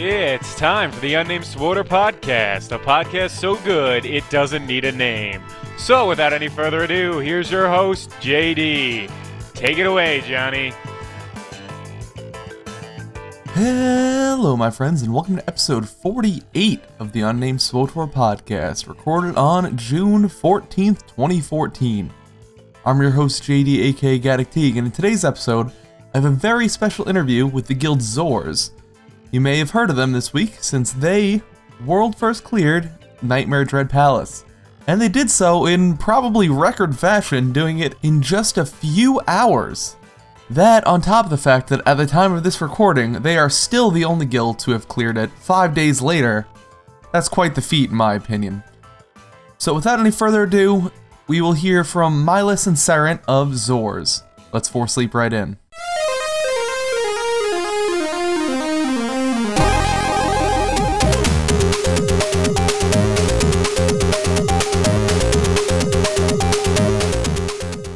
It's time for the Unnamed SWTOR Podcast, a podcast so good it doesn't need a name. So without any further ado, here's your host, JD. Take it away, Johnny. Hello, my friends, and welcome to episode 48 of the Unnamed SWTOR Podcast, recorded on June 14th, 2014. I'm your host, JD, aka Gaddick Teague, and in today's episode, I have a very special interview with the guild ZORZ. You may have heard of them this week, since they world first cleared Nightmare Dread Palace. And they did so in probably record fashion, doing it in just a few hours. That, on top of the fact that at the time of this recording, they are still the only guild to have cleared it 5 days later. That's quite the feat, in my opinion. So without any further ado, we will hear from Miles and Sarent of ZORZ. Let's force sleep right in.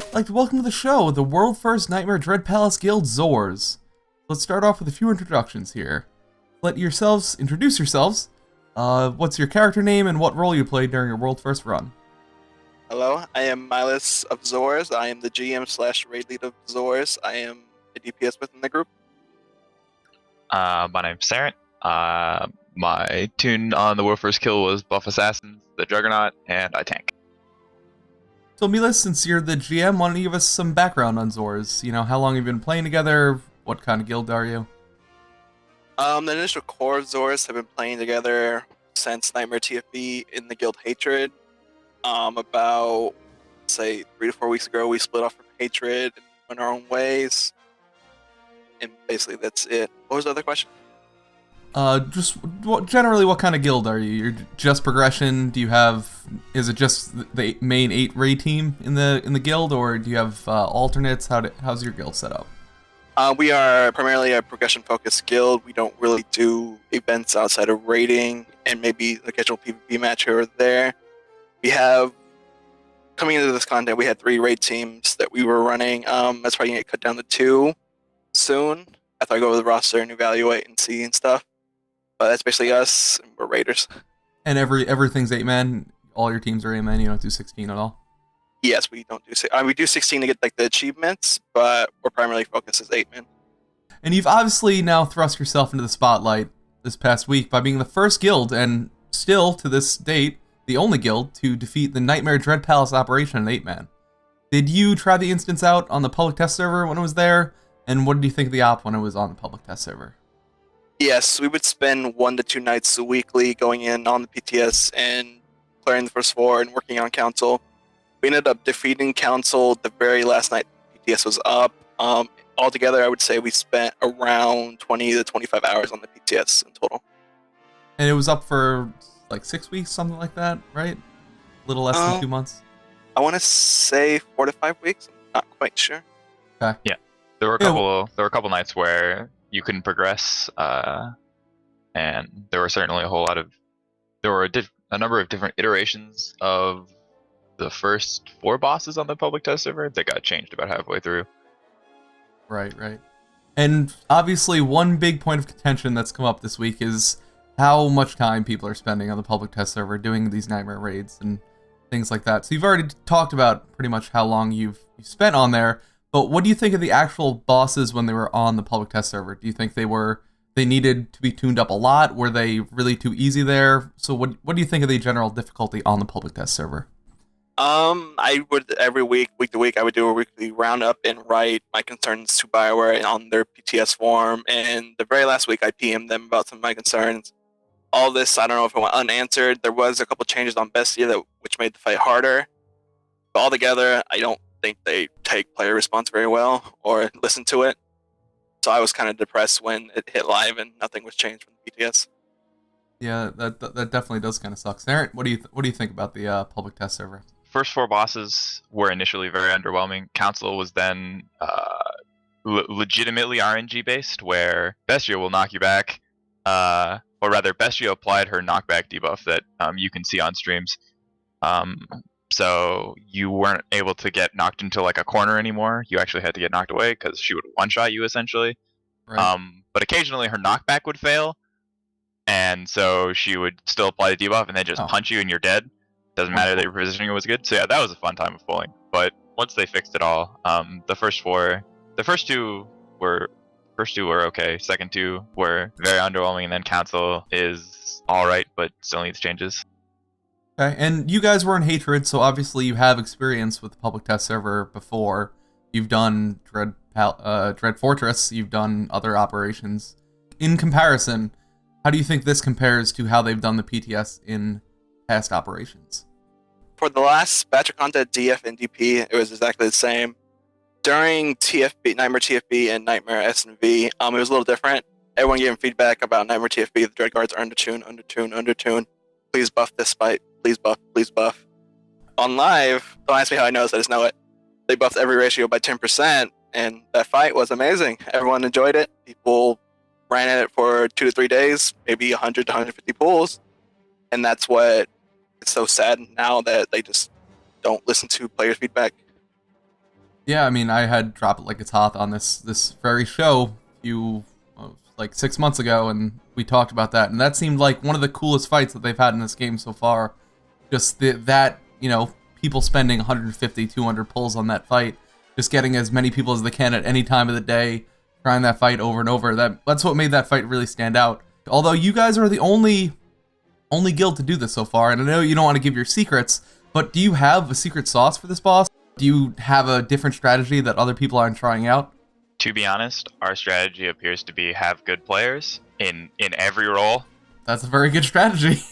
I'd like to welcome to the show the world first Nightmare Dread Palace Guild, ZORZ. Let's start off with a few introductions here. Let yourselves introduce yourselves. What's your character name and what role you played during your world first run? Hello, I am Miles of ZORZ. I am the GM/raid lead of ZORZ. I am a DPS within the group. My name's Sarent. My tune on the world first kill was Buff Assassins, the Juggernaut, and I tank. So Miles, since you're the GM, why don't you give us some background on ZORZ? You know, how long have you been playing together? What kind of guild are you? The initial core of ZORZ have been playing together since Nightmare TFB in the guild Hatred. About, say, 3 to 4 weeks ago, we split off from Hatred and went our own ways. And basically, that's it. What was the other question? Generally, what kind of guild are you? You're just progression? Do you have? Is it just the main 8 raid team in the guild, or do you have alternates? How's your guild set up? We are primarily a progression-focused guild. We don't really do events outside of raiding and maybe the occasional PvP match here or there. We have, coming into this content, we had 3 raid teams that we were running. That's probably going to get cut down to 2 soon, after I go over the roster and evaluate and see and stuff. But that's basically us, and we're raiders. And everything's 8-man? All your teams are 8-man, you don't do 16 at all? Yes, we don't do we do 16 to get like the achievements, but we're primarily focused as 8-man. And you've obviously now thrust yourself into the spotlight this past week by being the first guild, and still, to this date, the only guild to defeat the Nightmare Dread Palace operation in 8-man. Did you try the instance out on the public test server when it was there? And what did you think of the op when it was on the public test server? Yes, we would spend 1 to 2 nights weekly going in on the PTS and clearing the first floor and working on Council. We ended up defeating Council the very last night PTS was up. Altogether, I would say we spent around 20 to 25 hours on the PTS in total. And it was up for like 6 weeks, something like that, right? A little less than 2 months? I want to say 4 to 5 weeks. I'm not quite sure. Okay. Yeah, there were a couple nights where you couldn't progress, and there were certainly a number of different iterations of the first 4 bosses on the public test server that got changed about halfway through. Right. And obviously, one big point of contention that's come up this week is how much time people are spending on the public test server doing these nightmare raids and things like that. So you've already talked about pretty much how long you've spent on there, but what do you think of the actual bosses when they were on the public test server? Do you think they needed to be tuned up a lot? Were they really too easy there? So what do you think of the general difficulty on the public test server? I would every week to week, I would do a weekly roundup and write my concerns to BioWare on their PTS form. And the very last week, I PM'd them about some of my concerns. All this, I don't know if it went unanswered. There was a couple changes on Bestia which made the fight harder. But altogether, I don't think they take player response very well or listen to it. So I was kind of depressed when it hit live and nothing was changed from the PTS. Yeah, that definitely does kind of suck. Sarent, what do you think about the public test server? First 4 bosses were initially very underwhelming. Council was then legitimately RNG based, where Bestia will knock you back, or rather, Bestia applied her knockback debuff that you can see on streams. So you weren't able to get knocked into like a corner anymore. You actually had to get knocked away because she would one-shot you essentially. Right. But occasionally her knockback would fail, and so she would still apply the debuff and then just Oh. punch you and you're dead. Doesn't matter that your positioning was good. So yeah, that was a fun time of pulling. But once they fixed it all, the first two were okay. Second two were very underwhelming, and then council is all right, but still needs changes. Okay, and you guys were in Hatred, so obviously you have experience with the public test server before. You've done Dread Fortress, you've done other operations. In comparison, how do you think this compares to how they've done the PTS in past operations? For the last batch of content, DF and DP, it was exactly the same. During TFB, Nightmare TFB and Nightmare S&V, it was a little different. Everyone gave them feedback about Nightmare TFB. The Dread Guards are undertuned. Please buff this fight. Please buff. On live, don't ask me how I know this, I just know it. They buffed every ratio by 10%, and that fight was amazing. Everyone enjoyed it. People ran at it for 2 to 3 days, maybe 100 to 150 pulls. And that's what it's so sad now that they just don't listen to player feedback. Yeah, I mean, I had Drop It Like It's Hot on this very show like 6 months ago, and we talked about that, and that seemed like one of the coolest fights that they've had in this game so far. Just that, people spending 150, 200 pulls on that fight, just getting as many people as they can at any time of the day, trying that fight over and over. That's what made that fight really stand out. Although you guys are the only guild to do this so far, and I know you don't want to give your secrets, but do you have a secret sauce for this boss? Do you have a different strategy that other people aren't trying out? To be honest, our strategy appears to be have good players in every role. That's a very good strategy.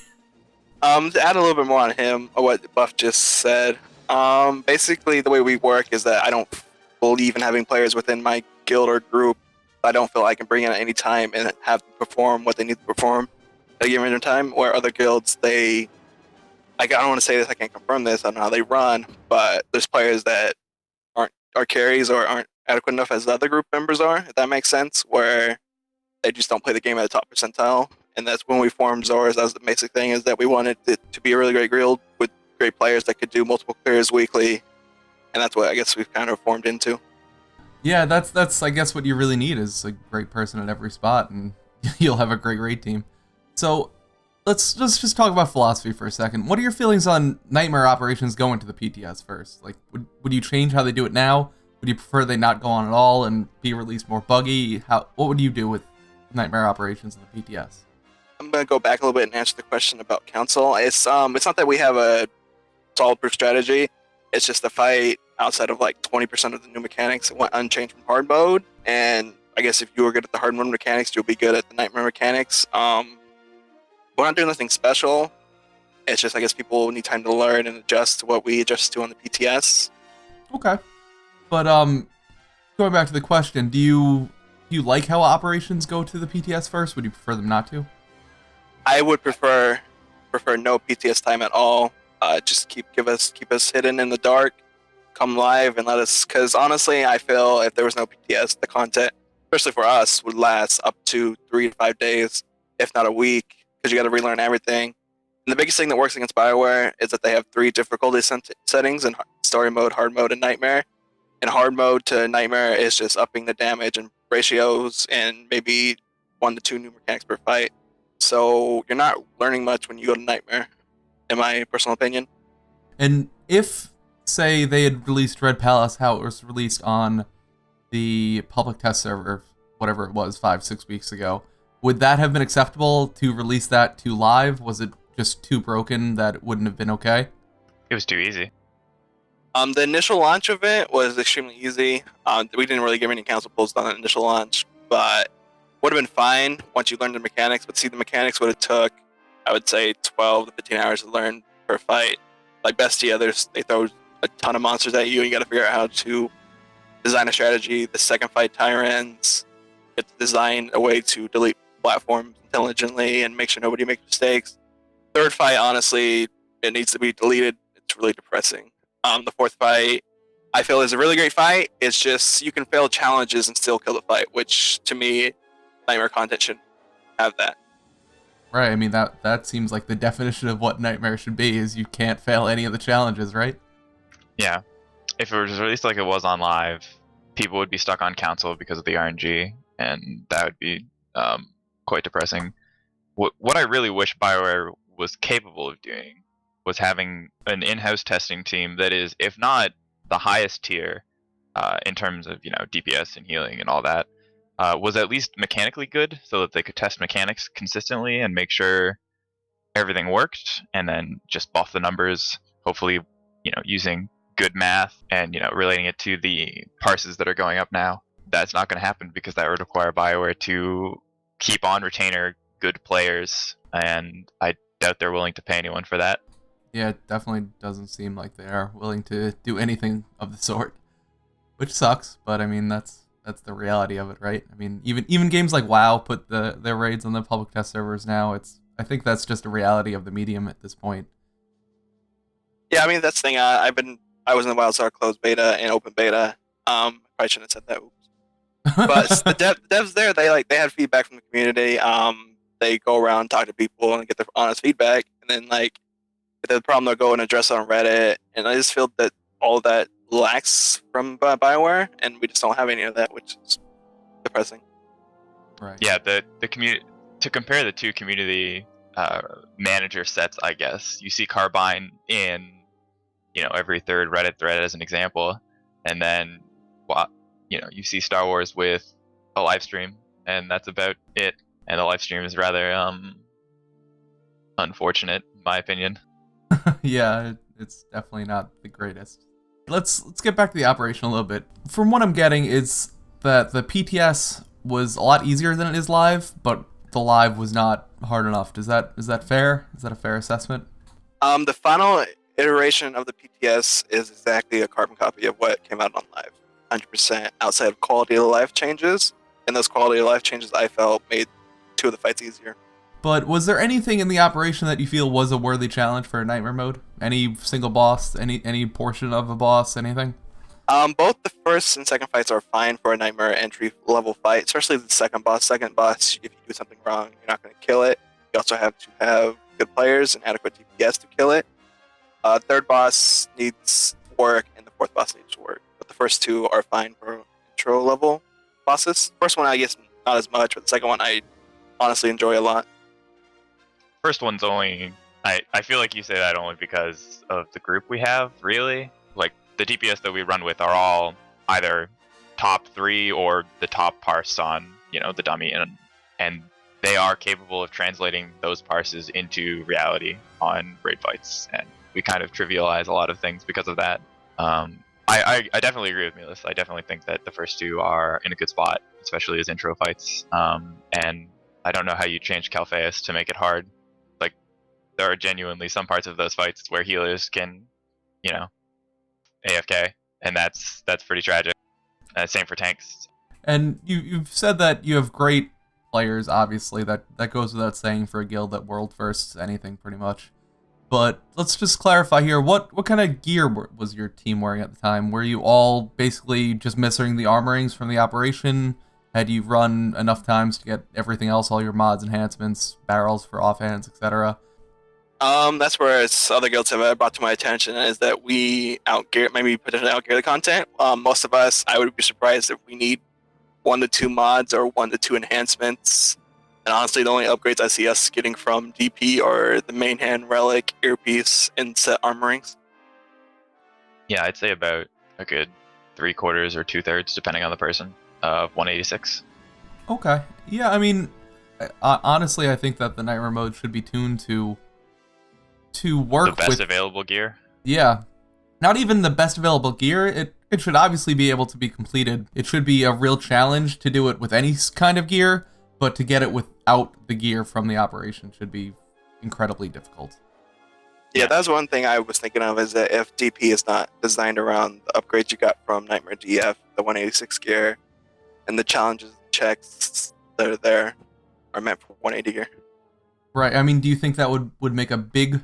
To add a little bit more on him, or what Buff just said, basically the way we work is that I don't believe in having players within my guild or group I don't feel I can bring in at any time and have them perform what they need to perform at a given time, where other guilds, I don't want to say this, I can't confirm this, I don't know how they run, but there's players that are carries or aren't adequate enough as the other group members are, if that makes sense, where they just don't play the game at the top percentile. And that's when we formed ZORZ. That was the basic thing, is that we wanted it to be a really great guild with great players that could do multiple clears weekly, and that's what I guess we've kind of formed into. Yeah, that's I guess what you really need is a great person at every spot, and you'll have a great raid team. So let's just talk about philosophy for a second. What are your feelings on Nightmare operations going to the PTS first? Like, would you change how they do it now? Would you prefer they not go on at all and be released more buggy? What would you do with Nightmare operations in the PTS? I'm going to go back a little bit and answer the question about council. It's not that we have a solid proof strategy. It's just the fight outside of like 20% of the new mechanics went unchanged from hard mode. And I guess if you were good at the hard mode mechanics, you'll be good at the Nightmare mechanics. We're not doing anything special. It's just I guess people need time to learn and adjust to what we adjust to on the PTS. Okay. But going back to the question, do you like how operations go to the PTS first? Would you prefer them not to? I would prefer no PTS time at all. Just keep us hidden in the dark. Come live and let us. Because honestly, I feel if there was no PTS, the content, especially for us, would last up to 3 to 5 days, if not a week. Because you got to relearn everything. And the biggest thing that works against BioWare is that they have 3 difficulty settings in story mode, hard mode, and nightmare. And hard mode to nightmare is just upping the damage and ratios and maybe 1 to 2 new mechanics per fight. So you're not learning much when you go to Nightmare, in my personal opinion. And if, say, they had released Dread Palace how it was released on the public test server, whatever it was, 5-6 weeks ago, would that have been acceptable to release that to live? Was it just too broken that it wouldn't have been okay? It was too easy. The initial launch of it was extremely easy. We didn't really give any council pulls on the initial launch, but would have been fine once you learned the mechanics. But see, the mechanics would have took, I would say, 12 to 15 hours to learn per fight. Like Bestia, they throw a ton of monsters at you, and you got to figure out how to design a strategy. The second fight, Tyrants, you have to design a way to delete platforms intelligently and make sure nobody makes mistakes. Third fight, honestly, it needs to be deleted. It's really depressing. The fourth fight, I feel, is a really great fight. It's just you can fail challenges and still kill the fight, which to me, Nightmare content should have that. Right, I mean, that seems like the definition of what Nightmare should be, is you can't fail any of the challenges, right? Yeah. If it was released like it was on live, people would be stuck on council because of the RNG, and that would be quite depressing. what I really wish BioWare was capable of doing was having an in-house testing team that is, if not the highest tier in terms of DPS and healing and all that, was at least mechanically good, so that they could test mechanics consistently and make sure everything worked, and then just buff the numbers. Hopefully, using good math and relating it to the parses that are going up now. That's not going to happen because that would require BioWare to keep on retainer good players, and I doubt they're willing to pay anyone for that. Yeah, it definitely doesn't seem like they are willing to do anything of the sort, which sucks. But I mean, that's the reality of it, right? I mean, even games like WoW put their raids on the public test servers now. I think that's just a reality of the medium at this point. Yeah, I mean that's the thing. I was in the WildStar closed beta and open beta. I probably shouldn't have said that. Oops. But the devs there, they had feedback from the community. They go around, talk to people, and get their honest feedback. And then if there's a problem, they'll go and address it on Reddit. And I just feel that all of that lacks from BioWare, and we just don't have any of that, which is depressing. Right. Yeah, the community, to compare the two community manager sets, I guess you see Carbine in every third Reddit thread as an example, and then you see Star Wars with a live stream, and that's about it. And the live stream is rather unfortunate, in my opinion. Yeah, it's definitely not the greatest. Let's get back to the operation a little bit. From what I'm getting, is that the PTS was a lot easier than it is live, but the live was not hard enough. Is that fair? Is that a fair assessment? The final iteration of the PTS is exactly a carbon copy of what came out on live. 100% outside of quality of life changes, and those quality of life changes I felt made two of the fights easier. But was there anything in the operation that you feel was a worthy challenge for a nightmare mode? Any single boss, any portion of a boss, anything? Both the first and second fights are fine for a nightmare entry level fight, especially the second boss. Second boss, if you do something wrong, you're not going to kill it. You also have to have good players and adequate DPS to kill it. Third boss needs work, and the fourth boss needs work. But the first two are fine for intro level bosses. First one, I guess, not as much, but the second one I honestly enjoy a lot. First one's only, I feel like you say that only because of the group we have, really. Like, the DPS that we run with are all either top 3 or the top parse on, the dummy, and they are capable of translating those parses into reality on raid fights, and we kind of trivialize a lot of things because of that. I definitely agree with Milas. I definitely think that the first two are in a good spot, especially as intro fights, and I don't know how you change Calpheus to make it hard. Like, there are genuinely some parts of those fights where healers can, AFK, and that's pretty tragic. Same for tanks. And you've said that you have great players, obviously. That goes without saying for a guild that world firsts anything, pretty much. But let's just clarify here, what kind of gear was your team wearing at the time? Were you all basically just missing the armorings from the operation? Had you run enough times to get everything else, all your mods, enhancements, barrels for offhands, etc.? That's where other guilds have brought to my attention, is that we potentially outgear the content. Most of us, I would be surprised if we need 1 to 2 mods or 1 to 2 enhancements. And honestly, the only upgrades I see us getting from DP are the main hand, relic, earpiece, and set armorings. Yeah, I'd say about a good 3/4 or 2/3, depending on the person, of 186. Okay. Yeah, I mean, honestly, I think that the nightmare mode should be tuned to work with... The best available gear? Yeah. Not even the best available gear. It should obviously be able to be completed. It should be a real challenge to do it with any kind of gear, but to get it without the gear from the operation should be incredibly difficult. Yeah, that's one thing I was thinking of, is that if DP is not designed around the upgrades you got from Nightmare DF, the 186 gear, and the challenges and checks that are there are meant for 180 gear. Right. I mean, do you think that would make a big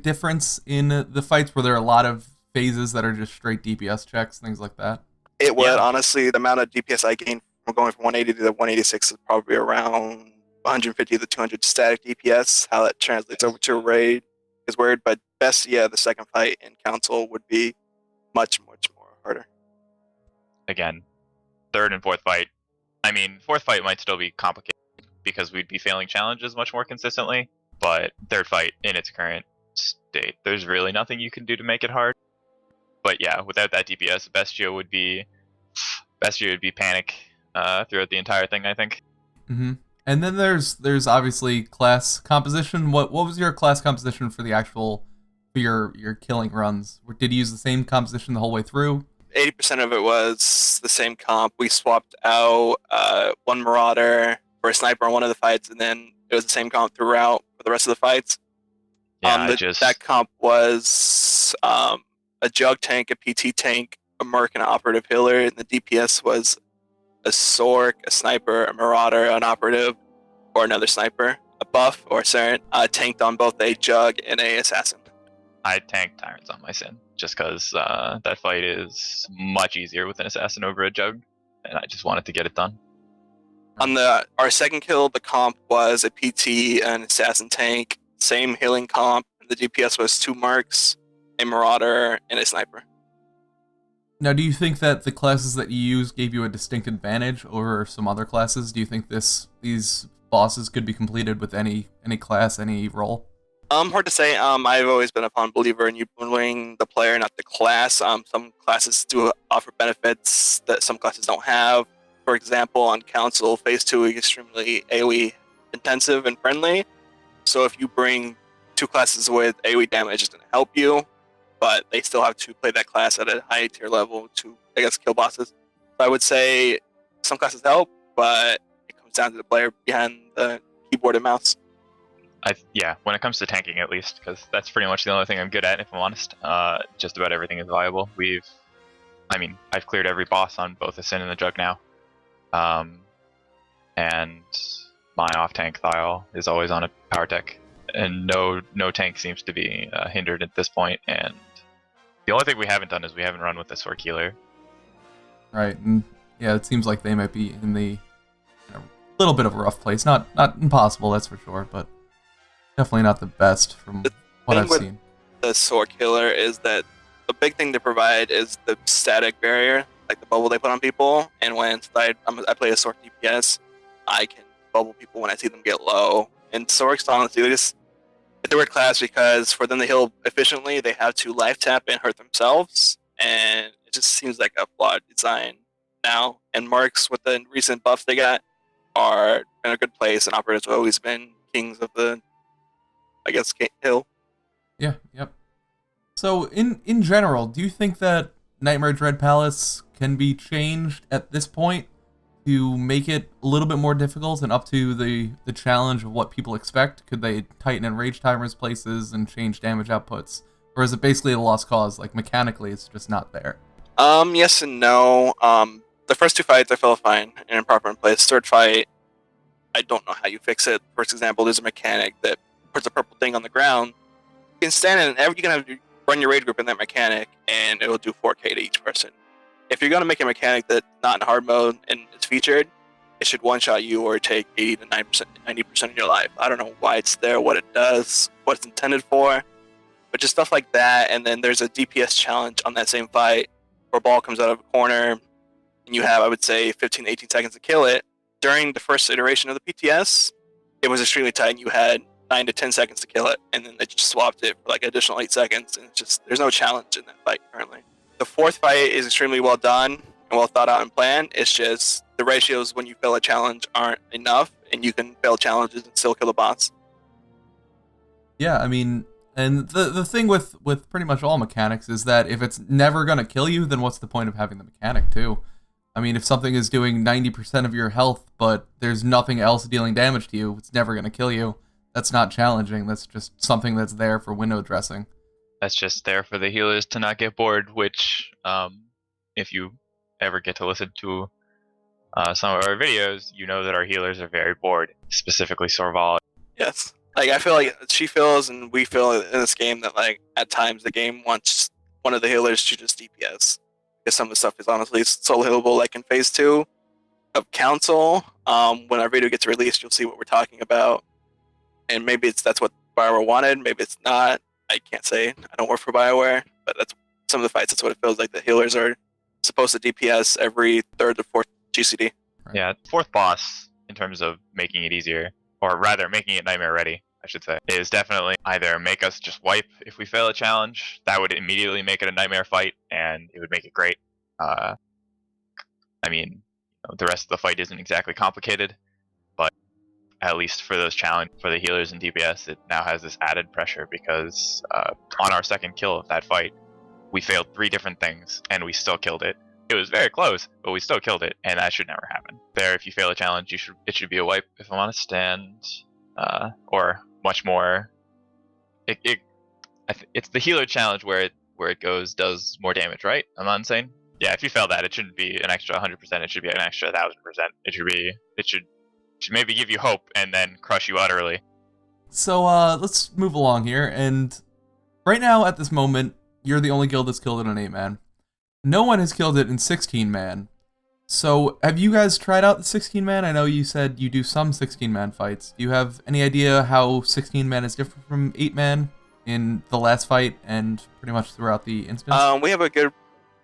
difference in the fights where there are a lot of phases that are just straight DPS checks, things like that? It would, Yeah. honestly. The amount of DPS I gained from going from 180 to the 186 is probably around 150 to 200 static DPS. How that translates over to a raid is weird, but best, the second fight in Council would be much, much more harder. Again, third and fourth fight. I mean, fourth fight might still be complicated, because we'd be failing challenges much more consistently. But third fight in its current state, there's really nothing you can do to make it hard. But yeah, without that DPS, Bestio would be panic throughout the entire thing, I think. Mm-hmm. And then there's obviously class composition. What was your class composition for the actual for your killing runs? Did you use the same composition the whole way through? 80% of it was the same comp. We swapped out one Marauder for a sniper on one of the fights, and then it was the same comp throughout for the rest of the fights. Yeah, that comp was a Jug tank, a PT tank, a Merc, and an Operative healer, and the DPS was a Sork, a Sniper, a Marauder, an Operative, or another Sniper, a Buff, or a Serent, tanked on both a Jug and a Assassin. I tanked Tyrants on my Sin, just because that fight is much easier with an Assassin over a Jug, and I just wanted to get it done. On our second kill, the comp was a PT, an Assassin tank, same healing comp, and the DPS was 2 Mercs, a Marauder, and a Sniper. Now, do you think that the classes that you used gave you a distinct advantage over some other classes? Do you think these bosses could be completed with any class, any role? Hard to say. I've always been a fond believer in you bullying the player, not the class. Some classes do offer benefits that some classes don't have. For example, on Council, Phase 2 is extremely AoE intensive and friendly. So if you bring 2 classes with AoE damage, it's going to help you, but they still have to play that class at a high tier level to, I guess, kill bosses. So I would say some classes help, but it comes down to the player behind the keyboard and mouse. When it comes to tanking, at least, because that's pretty much the only thing I'm good at, if I'm honest. Just about everything is viable. I've cleared every boss on both the Sin and the Jug now. And my off-tank Thial is always on a power tech, and no tank seems to be hindered at this point. And the only thing we haven't done is we haven't run with the Sork healer. Right, and yeah, it seems like they might be in the little bit of a rough place. Not impossible, that's for sure, but definitely not the best from what I've seen. The Sork healer is that the big thing to provide is the static barrier, like the bubble they put on people. And when I play a Sork DPS, I can bubble people when I see them get low. And Sorks, honestly, it's a weird class because for them to heal efficiently, they have to life tap and hurt themselves. And it just seems like a flawed design now. And Mercs, with the recent buffs they got, are in a good place. And Operatives have always been kings of the, I guess, hill. Yeah, yep. So, in general, do you think that Nightmare Dread Palace can be changed at this point to make it a little bit more difficult and up to the challenge of what people expect? Could they tighten enrage timers places and change damage outputs? Or is it basically a lost cause? Like, mechanically, it's just not there? Yes and no. The first 2 fights I felt fine and proper in place. Third fight, I don't know how you fix it. For example, there's a mechanic that puts a purple thing on the ground. You can stand in and you can run your raid group in that mechanic, and it will do 4K to each person. If you're going to make a mechanic that's not in hard mode and it's featured, it should one-shot you or take 80 to 90% of your life. I don't know why it's there, what it does, what it's intended for, but just stuff like that. And then there's a DPS challenge on that same fight where a ball comes out of a corner, and you have, I would say, 15 to 18 seconds to kill it. During the first iteration of the PTS, it was extremely tight, and you had 9 to 10 seconds to kill it, and then they just swapped it for like additional 8 seconds, and it's just, there's no challenge in that fight currently. The fourth fight is extremely well done and well thought out and planned. It's just the ratios when you fail a challenge aren't enough, and you can fail challenges and still kill the boss. Yeah, I mean, and the thing with pretty much all mechanics is that if it's never going to kill you, then what's the point of having the mechanic too? I mean, if something is doing 90% of your health, but there's nothing else dealing damage to you, it's never going to kill you. That's not challenging. That's just something that's there for window dressing. That's just there for the healers to not get bored, which, if you ever get to listen to some of our videos, you know that our healers are very bored, specifically Sorval. Yes. Like, I feel like she feels and we feel in this game that, like, at times the game wants one of the healers to just DPS. Because some of the stuff is honestly solo healable, like in Phase 2 of Council. When our video gets released, you'll see what we're talking about. And maybe that's what BioWare wanted, maybe it's not. I can't say. I don't work for BioWare, but that's some of the fights. That's what it feels like. The healers are supposed to DPS every 3rd to 4th GCD. Yeah, 4th boss in terms of making it easier, or rather making it nightmare ready, I should say, is definitely either make us just wipe if we fail a challenge. That would immediately make it a nightmare fight, and it would make it great. I mean, the rest of the fight isn't exactly complicated, but at least for those challenge for the healers in DPS, it now has this added pressure because on our second kill of that fight, we failed 3 different things and we still killed it. It was very close, but we still killed it, and that should never happen. There, if you fail a challenge, it should be a wipe, if I'm honest, and or much more. It's the healer challenge where it does more damage, right? I'm not insane. Yeah, if you fail that, it shouldn't be an extra 100%. It should be an extra 1,000%. It should maybe give you hope and then crush you utterly. So let's move along here. And right now, at this moment, you're the only guild that's killed it on 8-man. No one has killed it in 16-man. So have you guys tried out the 16-man? I know you said you do some 16-man fights. Do you have any idea how 16-man is different from 8-man in the last fight and pretty much throughout the instance? We have a good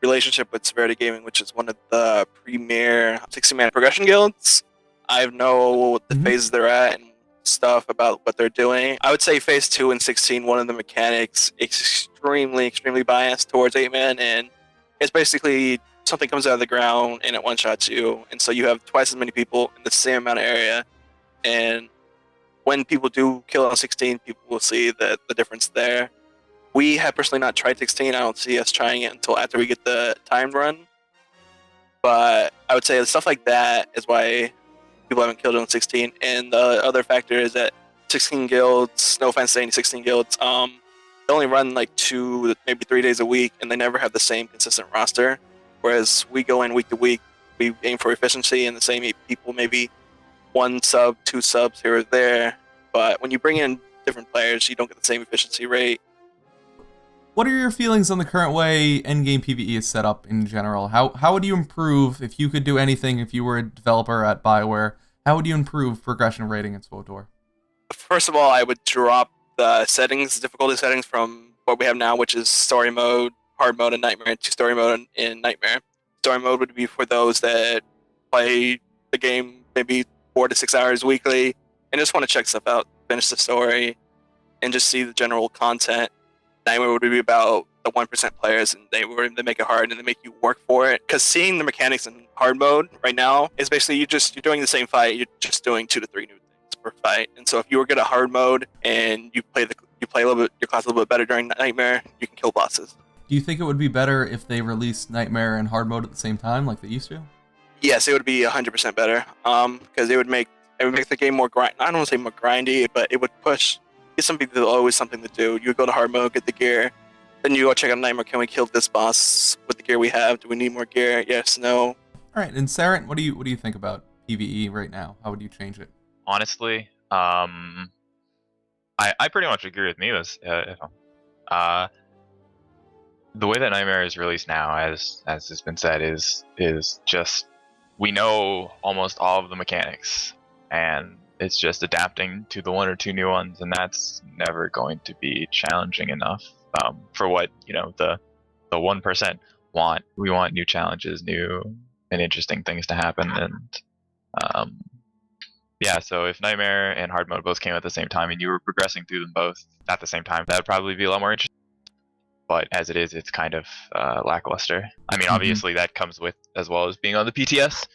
relationship with Severity Gaming, which is one of the premier 16-man progression guilds. I know the phases they're at and stuff about what they're doing. I would say phase 2 and 16, one of the mechanics is extremely biased towards 8-man, and it's basically something comes out of the ground and it one-shots you, and so you have twice as many people in the same amount of area, and when people do kill on 16, people will see the difference there. We have personally not tried 16. I don't see us trying it until after we get the timed run, but I would say stuff like that is why people haven't killed it on 16. And the other factor is that 16 guilds, no offense to any 16 guilds, they only run like 2, maybe 3 days a week, and they never have the same consistent roster. Whereas we go in week to week, we aim for efficiency and the same 8 people, maybe 1 sub, 2 subs here or there. But when you bring in different players, you don't get the same efficiency rate. What are your feelings on the current way endgame PvE is set up in general? How would you improve, if you could do anything, if you were a developer at BioWare, how would you improve progression rating in SWTOR? First of all, I would drop the settings, difficulty settings from what we have now, which is story mode, hard mode, and nightmare, to story mode and nightmare. Story mode would be for those that play the game maybe 4 to 6 hours weekly and just want to check stuff out, finish the story, and just see the general content. Nightmare would be about the 1% players, and they make it hard and they make you work for it. Because seeing the mechanics in hard mode right now is basically you're doing the same fight, you're just doing 2 to 3 new things per fight. And so if you were good at hard mode and you play a little bit your class a little bit better during Nightmare, you can kill bosses. Do you think it would be better if they released Nightmare and hard mode at the same time, like they used to? Yes, it would be 100% better. Because it would make the game more grind. I don't want to say more grindy, but it would push. Get some people always something to do. You would go to hard mode, get the gear, then you go check out Nightmare. Can we kill this boss with the gear we have? Do we need more gear? Yes, no. All right, and Sarent, what do you think about PvE right now? How would you change it? Honestly, I pretty much agree with Miwas. The way that Nightmare is released now, as has been said, is just we know almost all of the mechanics, and it's just adapting to the 1 or 2 new ones, and that's never going to be challenging enough for what the 1% want. We want new challenges, new and interesting things to happen, and yeah. So if Nightmare and hard mode both came at the same time, and you were progressing through them both at the same time, that would probably be a lot more interesting. But as it is, it's kind of lackluster. I mean, obviously that comes with as well as being on the PTS,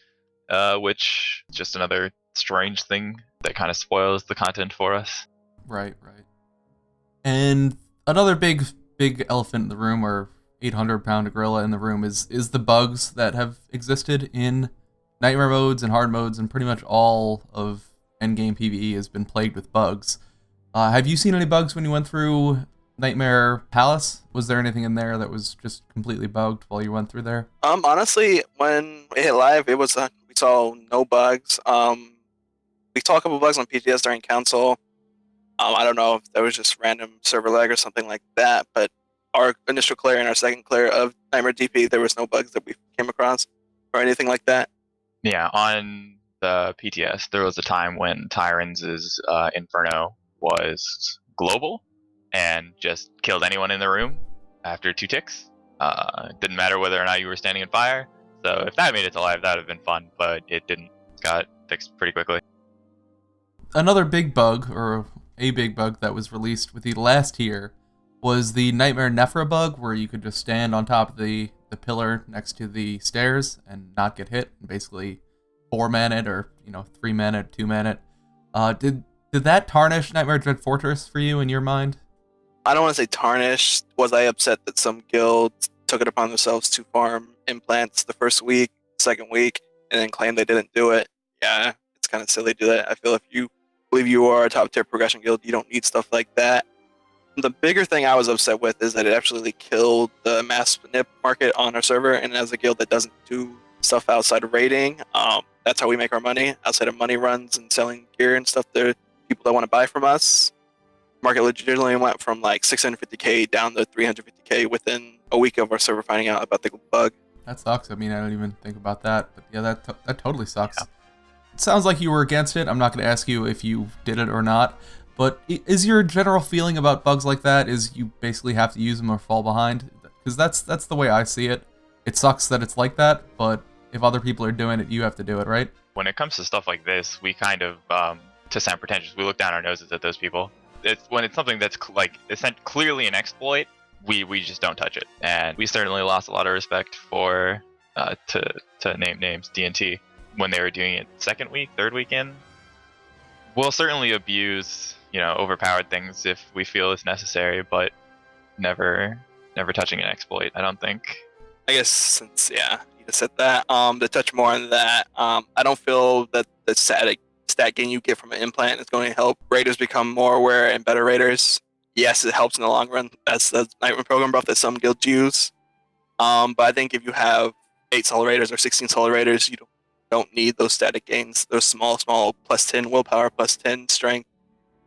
which is just another strange thing that kind of spoils the content for us. Right. And another big elephant in the room, or 800-pound gorilla in the room, is the bugs that have existed in Nightmare modes and hard modes, and pretty much all of endgame PvE has been plagued with bugs. Have you seen any bugs when you went through Nightmare Palace? Was there anything in there that was just completely bugged while you went through there? Honestly, when it hit live, it was we saw no bugs. We saw a couple bugs on PTS during Council. I don't know if there was just random server lag or something like that, but our initial clear and our second clear of Nightmare DP, there was no bugs that we came across or anything like that. Yeah, on the PTS, there was a time when Tyrants' Inferno was global and just killed anyone in the room after 2 ticks. Didn't matter whether or not you were standing in fire. So if that made it to live, that would have been fun, but it didn't. Got fixed pretty quickly. Another big bug, or a big bug that was released with the last tier, was the Nightmare Nephra bug, where you could just stand on top of the pillar next to the stairs and not get hit, and basically 4-man it, or 3-man it, 2-man it. Did that tarnish Nightmare Dread Fortress for you in your mind? I don't want to say tarnished. Was I upset that some guilds took it upon themselves to farm implants the first week, second week, and then claim they didn't do it? Yeah, it's kind of silly to do that. I feel if you believe you are a top tier progression guild, you don't need stuff like that. The bigger thing I was upset with is that it absolutely killed the mass nip market on our server, and as a guild that doesn't do stuff outside of raiding, that's how we make our money, outside of money runs and selling gear and stuff to people that want to buy from us. Market legitimately went from like 650k down to 350k within a week of our server finding out about the bug. That sucks. I mean, I don't even think about that, but yeah, that totally sucks. Yeah. It sounds like you were against it. I'm not going to ask you if you did it or not, but is your general feeling about bugs like that is you basically have to use them or fall behind? Because that's the way I see it. It sucks that it's like that, but if other people are doing it, you have to do it, right? When it comes to stuff like this, we kind of, to sound pretentious, we look down our noses at those people. When it's something that's clearly an exploit, we just don't touch it. And we certainly lost a lot of respect for, to name names, D&T, when they were doing it second week, third weekend. We'll certainly abuse, overpowered things if we feel it's necessary, but never touching an exploit, I don't think. I guess since, you just said that, to touch more on that, I don't feel that the stat gain you get from an implant is going to help raiders become more aware and better raiders. Yes, it helps in the long run. That's the Nightmare program buff that some guilds use. But I think if you have 8 solid raiders or 16 solid raiders, you don't need those static gains, those small plus 10 willpower, plus 10 strength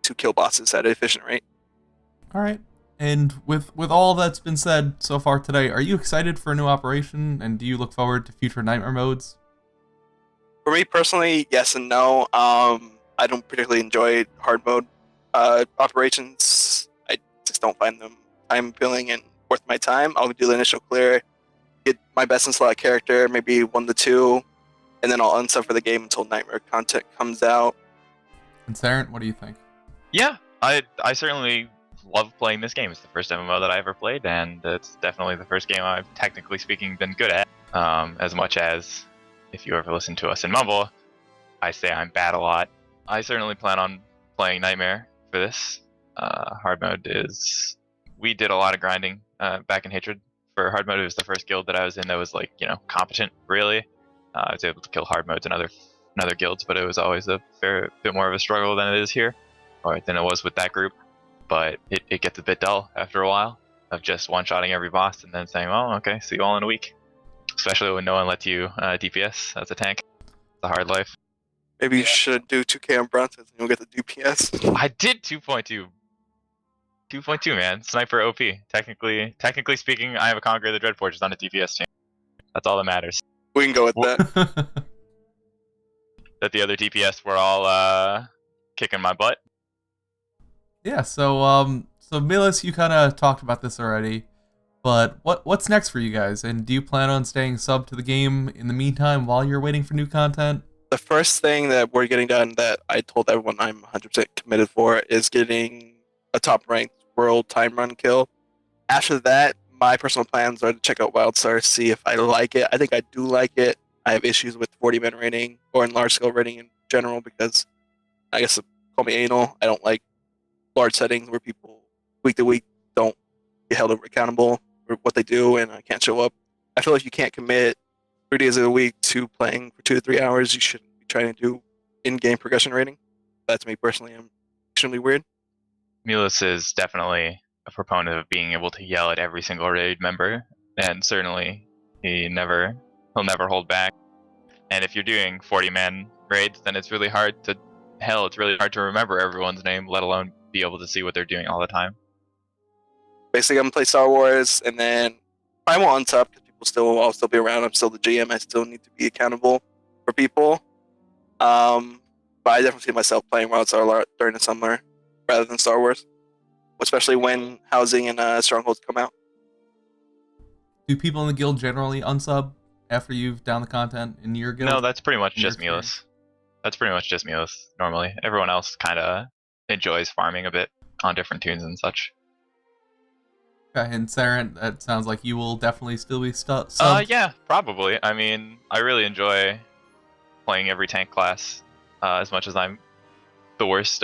to kill bosses at an efficient rate. All right. And with all that's been said so far today, are you excited for a new operation, and do you look forward to future Nightmare modes? For me personally, yes and no. I don't particularly enjoy hard mode operations. I just don't find them time filling and worth my time. I'll do the initial clear, get my best in slot character, maybe 1 to 2, and then I'll unsub for the game until Nightmare content comes out. And Saren, what do you think? Yeah, I certainly love playing this game. It's the first MMO that I ever played, and it's definitely the first game I've, technically speaking, been good at. As much as, if you ever listen to us in Mumble, I say I'm bad a lot. I certainly plan on playing Nightmare for this. Hard mode is... We did a lot of grinding back in Hatred. For hard mode, it was the first guild that I was in that was, competent, really. I was able to kill hard modes in other guilds, but it was always a fair bit more of a struggle than it is here, or than it was with that group. But it gets a bit dull after a while of just one-shotting every boss and then saying, well, okay, see you all in a week. Especially when no one lets you DPS as a tank. It's a hard life. Maybe you should do 2k on Bronze and you'll get the DPS. I did 2.2. 2.2, man. Sniper OP. Technically speaking, I have a Conqueror of the Dread Fortress on a DPS team. That's all that matters. We can go with that. That the other DPS were all kicking my butt. Yeah, so Milas, you kind of talked about this already, but what's next for you guys? And do you plan on staying sub to the game in the meantime while you're waiting for new content? The first thing that we're getting done that I told everyone I'm 100% committed for is getting a top-ranked world time run kill. After that, my personal plans are to check out WildStar, see if I like it. I think I do like it. I have issues with 40-man raiding or in large-scale raiding in general because, I guess, call me anal. I don't like large settings where people week to week don't get held accountable for what they do and I can't show up. I feel like you can't commit 3 days of the week to playing for 2 to 3 hours. You shouldn't be trying to do in-game progression rating. That's me personally. I'm extremely weird. Milas is definitely a proponent of being able to yell at every single raid member, and certainly he'll never hold back. And if you're doing 40-man raids, then it's really hard to remember everyone's name, let alone be able to see what they're doing all the time. Basically, I'm gonna play Star Wars, and then I won't unsub because I'll still be around. I'm still the GM. I still need to be accountable for people. But I definitely see myself playing WildStar a lot during the summer rather than Star Wars, especially when Housing and Strongholds come out. Do people in the guild generally unsub after you've down the content in your guild? No, that's pretty much just Milas. That's pretty much just Milos normally. Everyone else kind of enjoys farming a bit on different tunes and such. Okay, and Saren, that sounds like you will definitely still be subbed. Yeah, probably. I mean, I really enjoy playing every tank class as much as I'm the worst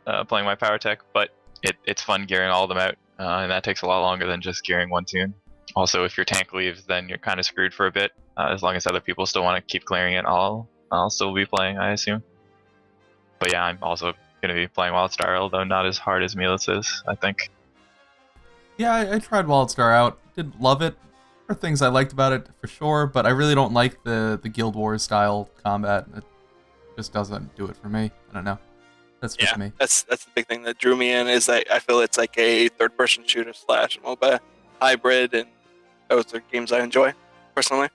at playing my power tech, but it's fun gearing all of them out, and that takes a lot longer than just gearing one tune. Also, if your tank leaves, then you're kind of screwed for a bit. As long as other people still want to keep clearing it, I'll still be playing, I assume. But yeah, I'm also going to be playing WildStar, although not as hard as Milos is, I think. Yeah, I tried WildStar out. Didn't love it. There are things I liked about it for sure, but I really don't like the Guild Wars style combat. It just doesn't do it for me. I don't know. That's just me. That's the big thing that drew me in, is that I feel it's like a third-person shooter / MOBA hybrid, and those are games I enjoy personally.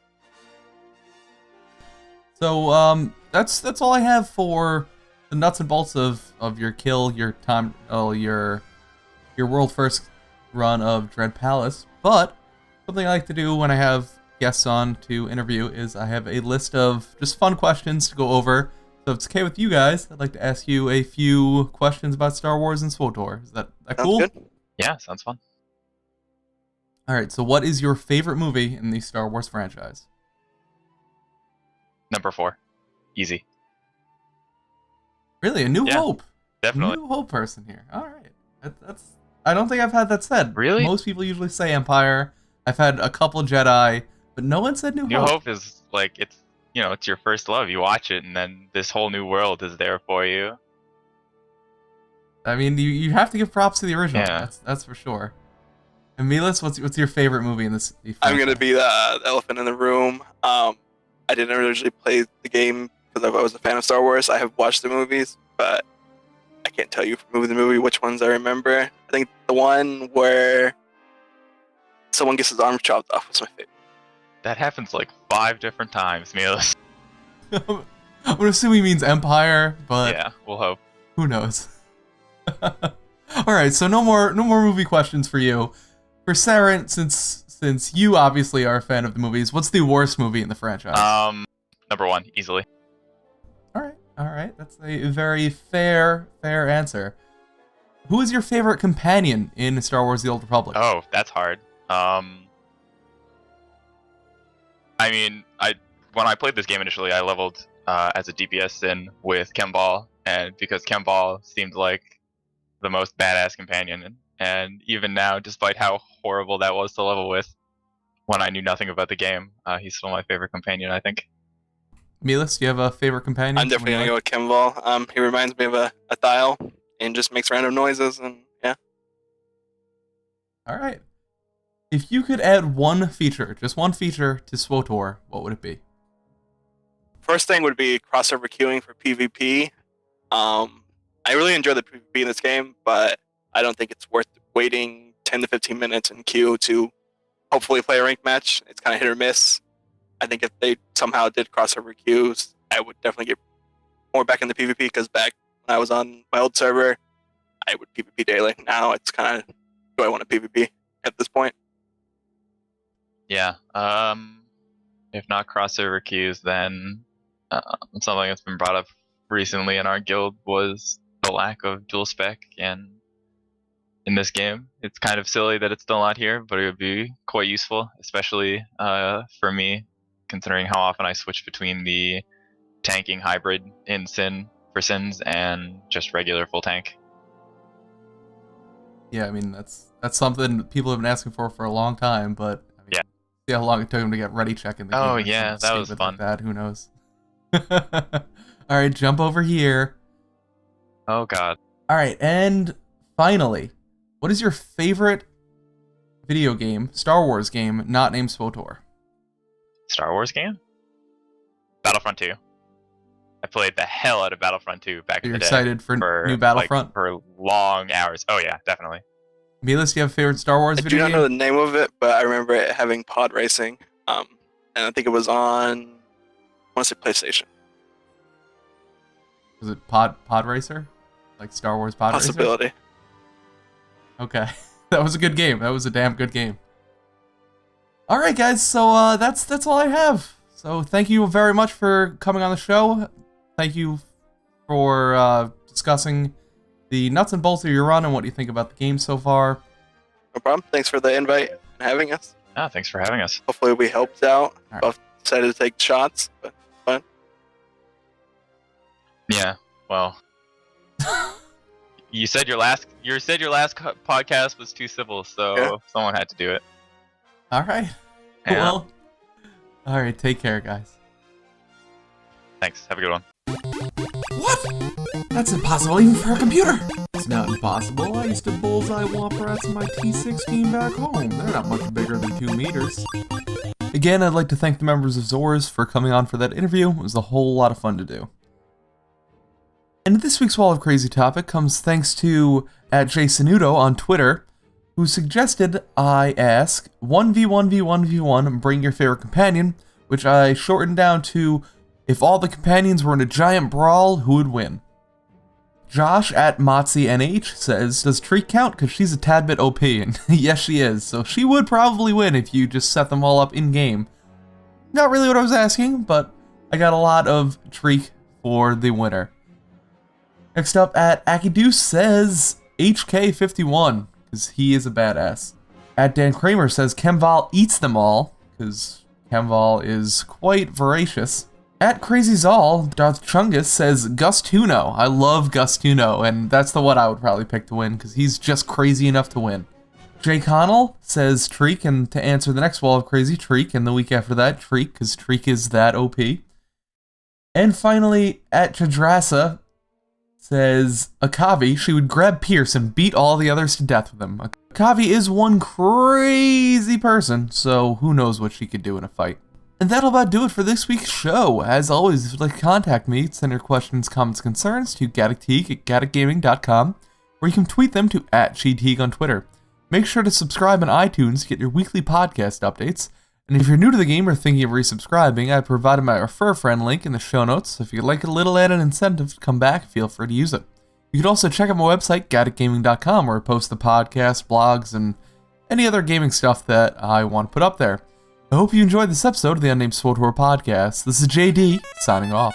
So that's all I have for the nuts and bolts of your kill, your time, your world first run of Dread Palace. But something I like to do when I have guests on to interview is I have a list of just fun questions to go over. So if it's okay with you guys, I'd like to ask you a few questions about Star Wars and SWTOR. Is that cool? Good. Yeah, sounds fun. All right. So what is your favorite movie in the Star Wars franchise? Number 4. Easy. Really, A New Hope. Definitely. New Hope person here. All right. That's. I don't think I've had that said. Really? Most people usually say Empire. I've had a couple Jedi, but no one said New Hope. New Hope is like, it's your first love. You watch it, and then this whole new world is there for you. I mean, you have to give props to the original. Yeah. That's for sure. And Milos, what's your favorite movie in this? I'm gonna be the elephant in the room. I didn't originally play the game because I was a fan of Star Wars. I have watched the movies, but I can't tell you from movie to movie which ones I remember. I think the one where someone gets his arm chopped off was my favorite. That happens like 5 different times, Milos. I'm gonna assume he means Empire, but Yeah, we'll hope. who knows? All right, so no more movie questions for you. For Saren, since you obviously are a fan of the movies, what's the worst movie in the franchise? Number 1, easily. All right. That's a very fair answer. Who is your favorite companion in Star Wars: The Old Republic? Oh, that's hard. I mean, when I played this game initially, I leveled as a DPS Sin with Kembal, and because Kembal seemed like the most badass companion, and even now, despite how horrible that was to level with, when I knew nothing about the game, he's still my favorite companion, I think. Milos, do you have a favorite companion? I'm definitely gonna go with Kimball. He reminds me of a Thial and just makes random noises, and yeah. All right. If you could add one feature, just one feature to SWTOR, what would it be? First thing would be crossover queuing for PvP. I really enjoy the PvP in this game, but I don't think it's worth waiting 10 to 15 minutes in queue to hopefully play a ranked match. It's kind of hit or miss. I think if they somehow did crossover queues, I would definitely get more back in the PvP, because back when I was on my old server, I would PvP daily. Now it's kind of, do I want to PvP at this point? Yeah. If not crossover queues, then something that's been brought up recently in our guild was the lack of dual spec in this game. It's kind of silly that it's still not here, but it would be quite useful, especially for me, considering how often I switch between the tanking hybrid in Sin for Sins and just regular full tank. Yeah, I mean that's something people have been asking for a long time, but I mean, Yeah. See how long it took him to get ready check in the game. Oh or yeah, something that was stupid fun. like that, who knows? All right, jump over here. Oh god. All right, and finally, what is your favorite video game, Star Wars game, not named SWTOR? Star Wars game? Battlefront 2. I played the hell out of Battlefront 2 back in You're the day. excited for new Battlefront? Like, for long hours. Oh yeah, definitely. Milos, do you have a favorite Star Wars I do video not game? know the name of it, but I remember it having pod racing. And I think it was on, I want to say PlayStation. Was it Pod Racer? Like Star Wars Pod Racer? Possibility. Okay. That was a good game. That was a damn good game. All right, guys. So that's all I have. So thank you very much for coming on the show. thank you for discussing the nuts and bolts of your run and what you think about the game so far. No problem. Thanks for the invite and having us. Thanks for having us. Hopefully we helped out. All right. Both decided to take shots, but fun. Yeah. Well, you said your last podcast was too civil, so someone had to do it. All right. Yeah. Well, all right. Take care, guys. Thanks. Have a good one. What? That's impossible even for a computer. It's not impossible. I used to bullseye womp rats in my T16 back home. They're not much bigger than 2 meters. Again, I'd like to thank the members of ZORZ for coming on for that interview. It was a whole lot of fun to do. And this week's Wall of Crazy topic comes thanks to @JSanudo on Twitter, who suggested I ask 1v1v1v1 bring your favorite companion, which I shortened down to if all the companions were in a giant brawl, who would win? Josh @MotziNH says, does Treek count? Because she's a tad bit OP, and yes she is, so she would probably win if you just set them all up in-game. Not really what I was asking, but I got a lot of Treek for the winner. Next up @Akiduce says, HK51, because he is a badass. @Dan Kramer says, Kemval eats them all, because Kemval is quite voracious. @CrazyZal, Darth Chungus says Gustuno. I love Gustuno, and that's the one I would probably pick to win, because he's just crazy enough to win. Jay Connell says Treek, and to answer the next Wall of Crazy, Treek, and the week after that, Treek, because Treek is that OP. And finally, @Chadrasa says Akavi, she would grab Pierce and beat all the others to death with him. Akavi is one crazy person, so who knows what she could do in a fight. And that'll about do it for this week's show. As always, if you'd like to contact me, send your questions, comments, concerns to gaddockteague@gaddockgaming.com, or you can tweet them to @GTeague on Twitter. Make sure to subscribe on iTunes to get your weekly podcast updates. And if you're new to the game or thinking of resubscribing, I provided my Refer a Friend link in the show notes, so if you'd like a little added incentive to come back, feel free to use it. You can also check out my website, gaddockgaming.com, where I post the podcast, blogs, and any other gaming stuff that I want to put up there. I hope you enjoyed this episode of the Unnamed SWTOR Podcast. This is JD, signing off.